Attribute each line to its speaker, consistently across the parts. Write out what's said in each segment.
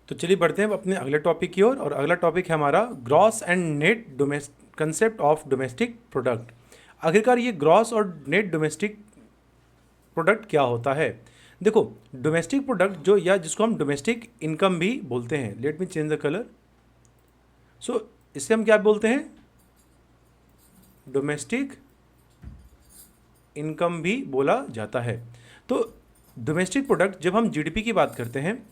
Speaker 1: तो चलिए बढ़ते हैं अपने अगले टॉपिक की ओर। और अगला टॉपिक है हमारा gross and net concept of domestic product. आखिरकार ये ग्रॉस और नेट डोमेस्टिक प्रोडक्ट क्या होता है? देखो, डोमेस्टिक प्रोडक्ट जो या जिसको हम डोमेस्टिक इनकम भी बोलते हैं, let me change the colour. So इससे हम क्या बोलते हैं? डोमेस्टिक इनकम भी बोला जाता है। तो डोमेस्टिक प्रोडक्ट, जब हम जीडीपी की बात करते हैं,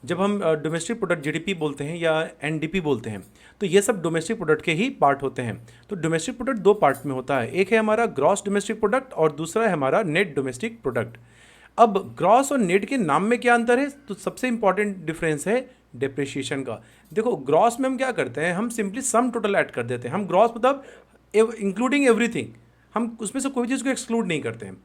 Speaker 1: जब हम डोमेस्टिक प्रोडक्ट जीडीपी बोलते हैं या एनडीपी बोलते हैं, तो ये सब डोमेस्टिक प्रोडक्ट के ही पार्ट होते हैं। तो डोमेस्टिक प्रोडक्ट दो पार्ट में होता है, एक है हमारा ग्रॉस डोमेस्टिक प्रोडक्ट और दूसरा है हमारा नेट डोमेस्टिक प्रोडक्ट। अब ग्रॉस और नेट के नाम में क्या अंतर है? तो सबसे इंपॉर्टेंट डिफरेंस है डिप्रिशिएशन का। देखो, ग्रॉस में हम क्या करते हैं, हम सिंपली सम टोटल ऐड कर देते हैं। हम ग्रॉस मतलब इंक्लूडिंग एवरीथिंग, हम उसमें से कोई चीज़ को एक्सक्लूड नहीं करते हैं।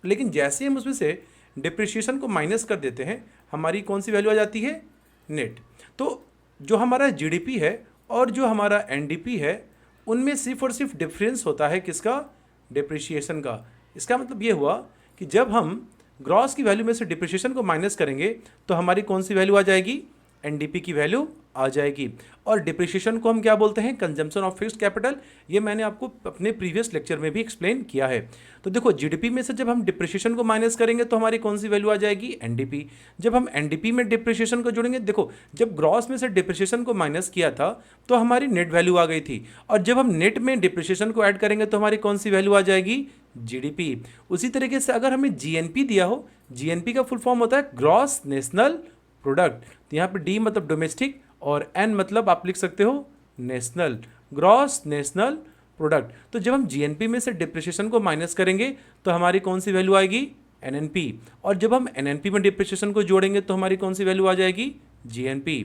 Speaker 1: लेकिन जैसे ही हम उसमें से डिप्रिशिएशन को माइनस कर देते हैं, हमारी कौन सी वैल्यू आ जाती है? नेट। तो जो हमारा जीडीपी है और जो हमारा एनडीपी है, उनमें सिर्फ और सिर्फ डिफरेंस होता है किसका? डिप्रिशिएशन का। इसका मतलब ये हुआ कि जब हम ग्रॉस की वैल्यू में से डिप्रिशिएशन को माइनस करेंगे तो हमारी कौन सी वैल्यू आ जाएगी? एनडीपी की वैल्यू आ जाएगी। और डिप्रिशिएशन को हम क्या बोलते हैं? Consumption of fixed capital. ये मैंने आपको अपने प्रीवियस लेक्चर में भी एक्सप्लेन किया है। तो देखो, जीडीपी में से जब हम डिप्रिशिएशन को माइनस करेंगे तो हमारी कौन सी वैल्यू आ जाएगी? एनडीपी। जब हम एनडीपी में डिप्रिशिएशन को जोड़ेंगे, देखो जब ग्रॉस में से डिप्रिशिएशन को माइनस किया था तो हमारी नेट वैल्यू आ गई थी, और जब हम नेट में डिप्रिशिएशन को ऐड करेंगे तो हमारी कौन सी वैल्यू आ जाएगी? जीडीपी। उसी तरीके से अगर हमें जीएनपी दिया हो, जीएनपी का फुल फॉर्म होता है ग्रॉस नेशनल प्रोडक्ट। तो यहाँ पे डी मतलब डोमेस्टिक और एन मतलब आप लिख सकते हो नेशनल, ग्रॉस नेशनल प्रोडक्ट। तो जब हम जीएनपी में से डिप्रिशिएशन को माइनस करेंगे तो हमारी कौन सी वैल्यू आएगी? एनएनपी। और जब हम एनएनपी में डिप्रिशिएशन को जोड़ेंगे तो हमारी कौन सी वैल्यू आ जाएगी? जीएनपी।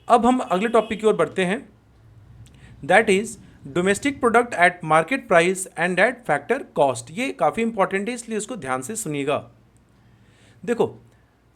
Speaker 1: अब हम अगले टॉपिक की ओर बढ़ते हैं, that is domestic product at market price and eight factor cost. ये काफ़ी इंपॉर्टेंट है, इसलिए इसको ध्यान से सुनिएगा। देखो,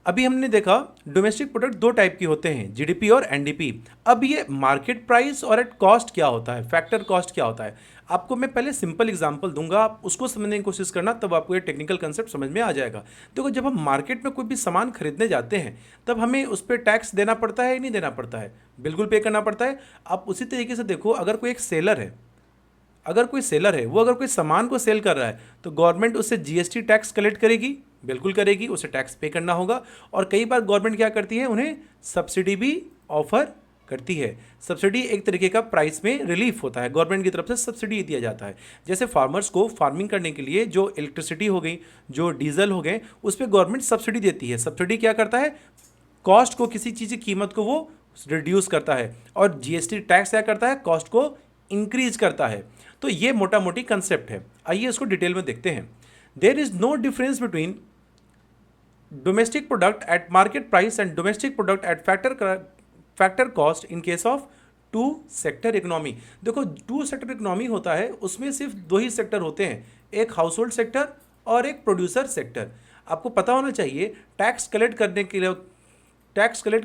Speaker 1: अभी हमने देखा डोमेस्टिक प्रोडक्ट दो टाइप के होते हैं, जीडीपी और एनडीपी। अब ये मार्केट प्राइस और एट कॉस्ट क्या होता है, फैक्टर कॉस्ट क्या होता है, आपको मैं पहले सिंपल एग्जांपल दूंगा, आप उसको समझने की कोशिश करना, तब आपको ये टेक्निकल कंसेप्ट समझ में आ जाएगा। देखो, जब हम मार्केट में कोई भी सामान खरीदने जाते हैं तब हमें उस पर टैक्स देना पड़ता है या नहीं देना पड़ता है? बिल्कुल पे करना पड़ता है। आप उसी तरीके से देखो, अगर कोई एक सेलर है, वो अगर कोई सामान को सेल कर रहा है तो गवर्नमेंट उससे जीएसटी टैक्स कलेक्ट करेगी, बिल्कुल करेगी, उसे टैक्स पे करना होगा। और कई बार गवर्नमेंट क्या करती है, उन्हें सब्सिडी भी ऑफर करती है। सब्सिडी एक तरीके का प्राइस में रिलीफ होता है, गवर्नमेंट की तरफ से सब्सिडी दिया जाता है। जैसे फार्मर्स को फार्मिंग करने के लिए जो इलेक्ट्रिसिटी हो गई, जो डीजल हो गए, उस पर गवर्नमेंट सब्सिडी देती है। सब्सिडी क्या करता है? कॉस्ट को, किसी चीज़ की कीमत को वो रिड्यूस करता है। और जीएसटी टैक्स क्या करता है? कॉस्ट को इंक्रीज करता है। तो ये मोटा मोटी कंसेप्ट है। आइए इसको डिटेल में देखते हैं। There is no difference between domestic product at market price and domestic product at factor cost in case of two sector economy. देखो, टू सेक्टर इकोनॉमी होता है, उसमें सिर्फ दो ही सेक्टर होते हैं, एक हाउस होल्ड सेक्टर और एक प्रोड्यूसर सेक्टर। आपको पता होना चाहिए, टैक्स कलेक्ट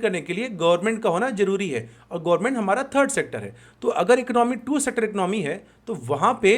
Speaker 1: करने के लिए गवर्नमेंट का होना जरूरी है, और गवर्नमेंट हमारा थर्ड सेक्टर है। तो अगर इकोनॉमी टू सेक्टर इकोनॉमी है तो वहां पे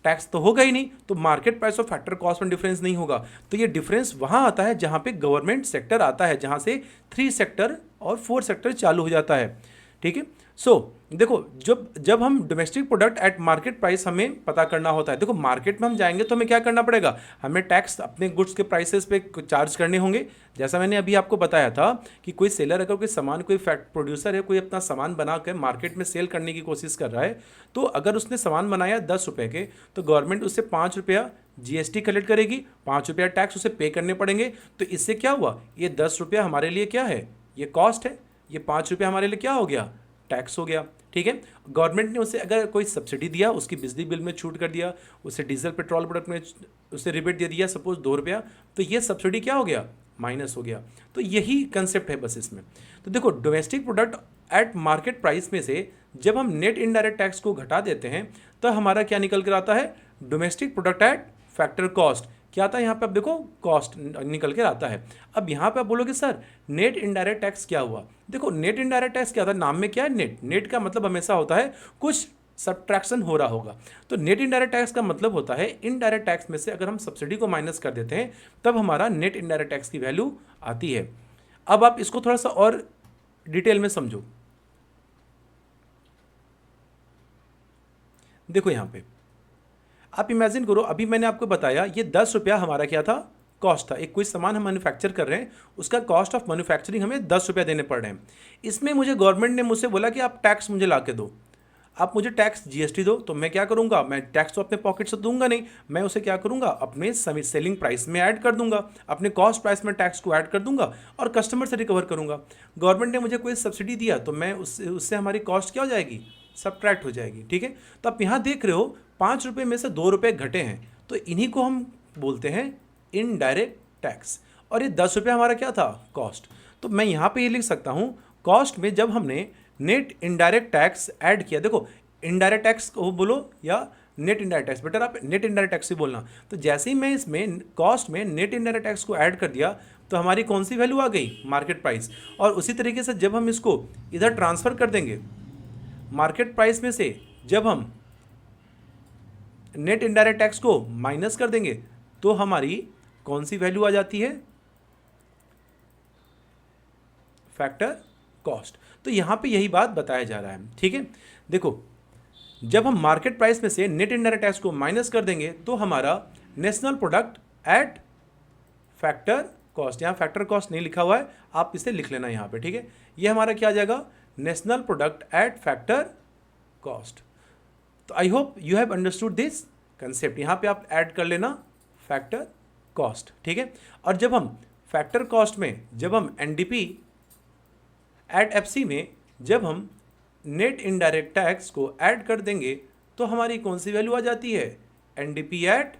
Speaker 1: टैक्स तो होगा ही नहीं, तो मार्केट प्राइस और फैक्टर कॉस्ट में डिफरेंस नहीं होगा। तो ये डिफरेंस वहां आता है जहां पे गवर्नमेंट सेक्टर आता है, जहां से 3 सेक्टर और 4 सेक्टर चालू हो जाता है। ठीक है। सो देखो, जब जब हम domestic product at market price हमें पता करना होता है, देखो मार्केट में हम जाएंगे तो हमें क्या करना पड़ेगा? हमें टैक्स अपने गुड्स के प्राइसेस पे चार्ज करने होंगे। जैसा मैंने अभी आपको बताया था कि कोई सेलर, अगर कोई सामान, कोई प्रोड्यूसर है, कोई अपना सामान बना कर मार्केट में सेल करने की कोशिश कर रहा है, तो अगर उसने सामान बनाया 10 रुपये के, तो गवर्नमेंट उससे 5 रुपया जीएसटी कलेक्ट करेगी, 5 रुपया टैक्स उसे पे करने पड़ेंगे। तो इससे क्या हुआ? ये 10 रुपया हमारे लिए क्या है? ये कॉस्ट है। ये 5 रुपया हमारे लिए क्या हो गया? टैक्स हो गया। ठीक है। गवर्नमेंट ने उसे अगर कोई सब्सिडी दिया, उसकी बिजली बिल में छूट कर दिया, उसे डीजल पेट्रोल प्रोडक्ट में उसे रिबेट दे दिया, सपोज 2 रुपया, तो ये सब्सिडी क्या हो गया? माइनस हो गया। तो यही कंसेप्ट है बस इसमें। तो देखो, domestic product at market price में से जब हम नेट इनडायरेक्ट टैक्स को घटा देते हैं तो हमारा क्या निकल कर आता है? Domestic product at factor cost. क्या आता है यहाँ पे? आप देखो, कॉस्ट निकल के आता है। अब यहाँ पे आप बोलोगे सर नेट इनडायरेक्ट टैक्स क्या हुआ? देखो, नेट इनडायरेक्ट टैक्स क्या होता है? नाम में क्या है? नेट। नेट का मतलब हमेशा होता है कुछ सब्ट्रैक्शन हो रहा होगा। तो नेट इनडायरेक्ट टैक्स का मतलब होता है इनडायरेक्ट टैक्स में से अगर हम सब्सिडी को माइनस कर देते हैं तब हमारा नेट इनडायरेक्ट टैक्स की वैल्यू आती है। अब आप इसको थोड़ा सा और डिटेल में समझो। देखो यहाँ पे आप इमेजिन करो, अभी मैंने आपको बताया ये 10 रुपया हमारा क्या था, कॉस्ट था। एक कोई सामान हम मैन्युफैक्चर कर रहे हैं, उसका कॉस्ट ऑफ मैन्युफैक्चरिंग हमें 10 रुपया देने पड़ रहे हैं। इसमें मुझे गवर्नमेंट ने मुझसे बोला कि आप टैक्स मुझे ला के दो, आप मुझे टैक्स जीएसटी दो। तो मैं क्या करूंगा, मैं टैक्स तो अपने पॉकेट से दूंगा नहीं, मैं उसे क्या करूंगा, अपने सेलिंग प्राइस में ऐड कर दूंगा, अपने कॉस्ट प्राइस में टैक्स को ऐड कर दूंगा और कस्टमर से रिकवर करूंगा। गवर्नमेंट ने मुझे कोई सब्सिडी दिया तो मैं उससे हमारी कॉस्ट क्या हो जाएगी, सब्ट्रैक्ट हो जाएगी। ठीक है, तो आप यहाँ देख रहे हो 5 रुपये में से 2 रुपये घटे हैं, तो इन्हीं को हम बोलते हैं इनडायरेक्ट टैक्स। और ये 10 रुपये हमारा क्या था, कॉस्ट। तो मैं यहाँ पे ये लिख सकता हूँ, कॉस्ट में जब हमने नेट इनडायरेक्ट टैक्स ऐड किया, देखो इनडायरेक्ट टैक्स को बोलो या नेट इनडायरेक्ट टैक्स, बेटर आप नेट इनडायरेक्ट टैक्स ही बोलना। तो जैसे ही मैं इसमें कॉस्ट में नेट इनडायरेक्ट टैक्स को ऐड कर दिया तो हमारी कौन सी वैल्यू आ गई, मार्केट प्राइस। और उसी तरीके से जब हम इसको इधर ट्रांसफ़र कर देंगे मार्केट प्राइस में से, जब हम नेट इनडायरेक्ट टैक्स को माइनस कर देंगे तो हमारी कौन सी वैल्यू आ जाती है, फैक्टर कॉस्ट। तो यहां पे यही बात बताया जा रहा है। ठीक है, देखो जब हम मार्केट प्राइस में से नेट इनडायरेक्ट टैक्स को माइनस कर देंगे तो हमारा national product at factor cost, यहाँ फैक्टर कॉस्ट नहीं लिखा हुआ है, आप इसे लिख लेना यहाँ पे। ठीक है, ये हमारा क्या आ जाएगा, national product at factor cost. तो I hope you have understood this concept. यहाँ पे आप ऐड कर लेना फैक्टर कॉस्ट। ठीक है, और जब हम फैक्टर कॉस्ट में, जब हम एनडीपी एट एफसी में जब हम नेट इनडायरेक्ट टैक्स को ऐड कर देंगे तो हमारी कौन सी वैल्यू आ जाती है, NDP at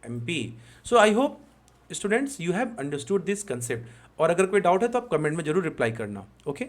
Speaker 1: MP. So I hope students you have understood this concept. और अगर कोई डाउट है तो आप कमेंट में जरूर रिप्लाई करना। ओके।